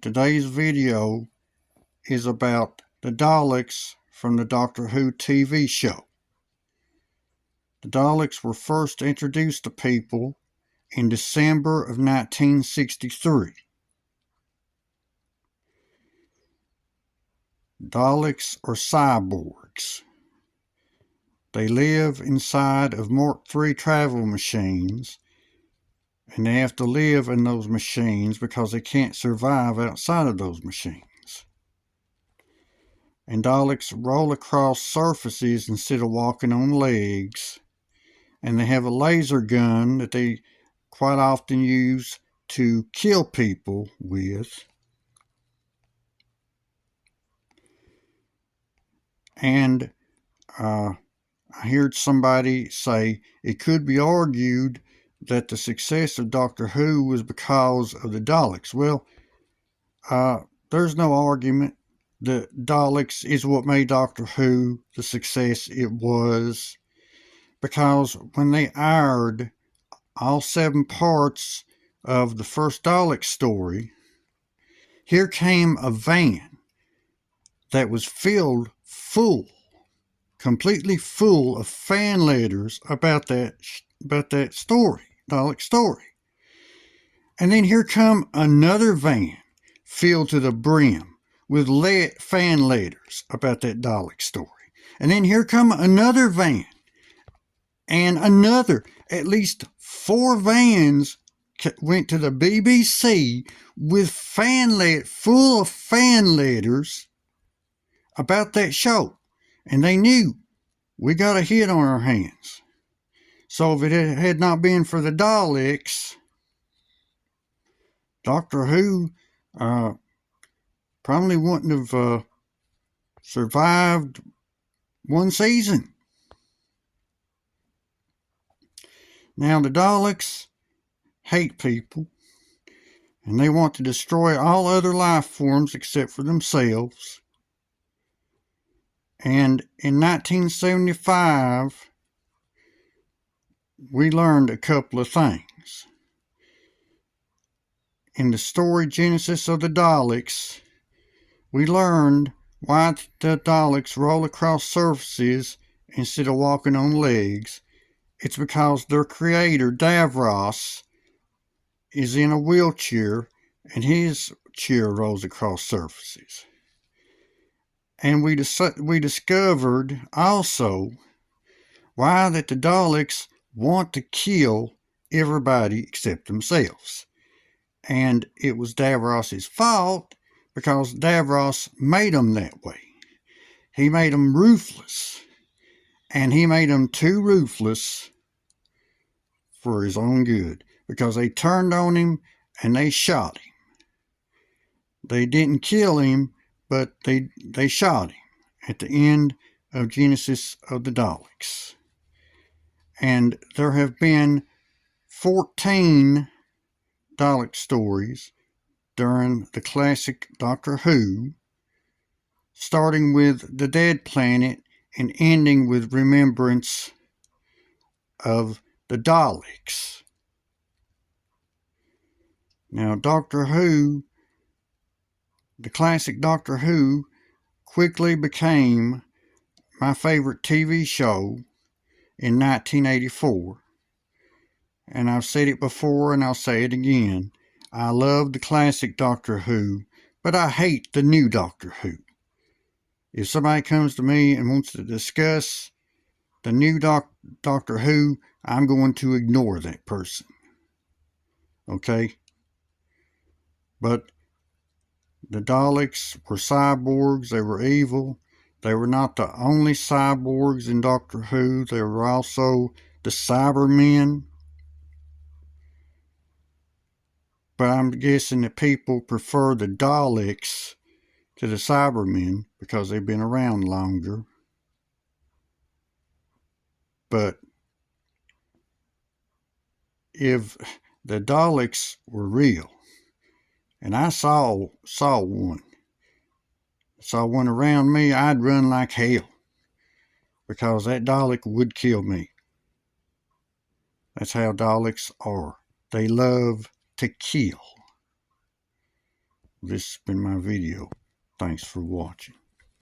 Today's video is about the Daleks from the Doctor Who TV show. The Daleks were first introduced to people in December of 1963. Daleks are cyborgs. They live inside of Mark III travel machines, and they have to live in those machines because they can't survive outside of those machines. And Daleks roll across surfaces instead of walking on legs, and they have a laser gun that they quite often use to kill people with. And I heard somebody say it could be argued that the success of Doctor Who was because of the Daleks. Well, there's no argument. The Daleks is what made Doctor Who the success it was, because when they aired all 7 parts of the first Dalek story, here came a van that was filled full, completely full of fan letters about that story, Dalek story. And then here come another van filled to the brim with fan letters about that Dalek story. And then here come another van and another. At least 4 vans went to the BBC with full of fan letters about that show. And they knew we got a hit on our hands. So if it had not been for the Daleks, Doctor Who probably wouldn't have survived 1 season. Now the Daleks hate people, and they want to destroy all other life forms except for themselves. And in 1975, we learned a couple of things. In the story Genesis of the Daleks, we learned why the Daleks roll across surfaces instead of walking on legs. It's because their creator, Davros, is in a wheelchair, and his chair rolls across surfaces. And we discovered also why that the Daleks want to kill everybody except themselves. And it was Davros's fault, because Davros made them that way. He made them ruthless, and he made them too ruthless for his own good, because they turned on him and they shot him. They didn't kill him, but they shot him at the end of Genesis of the Daleks. And there have been 14 Dalek stories during the classic Doctor Who, starting with the Dead Planet and ending with Remembrance of the Daleks. Now, Doctor Who, the classic Doctor Who, quickly became my favorite TV show in 1984. And I've said it before and I'll say it again. I love the classic Doctor Who, but I hate the new Doctor Who. If somebody comes to me and wants to discuss the new Doctor Who, I'm going to ignore that person. Okay? But the Daleks were cyborgs. They were evil. They were not the only cyborgs in Doctor Who. There were also the Cybermen. But I'm guessing that people prefer the Daleks to the Cybermen because they've been around longer. But if the Daleks were real, and I saw one around me, I'd run like hell, because that Dalek would kill me. That's how Daleks are. They love to kill. This has been my video. Thanks for watching.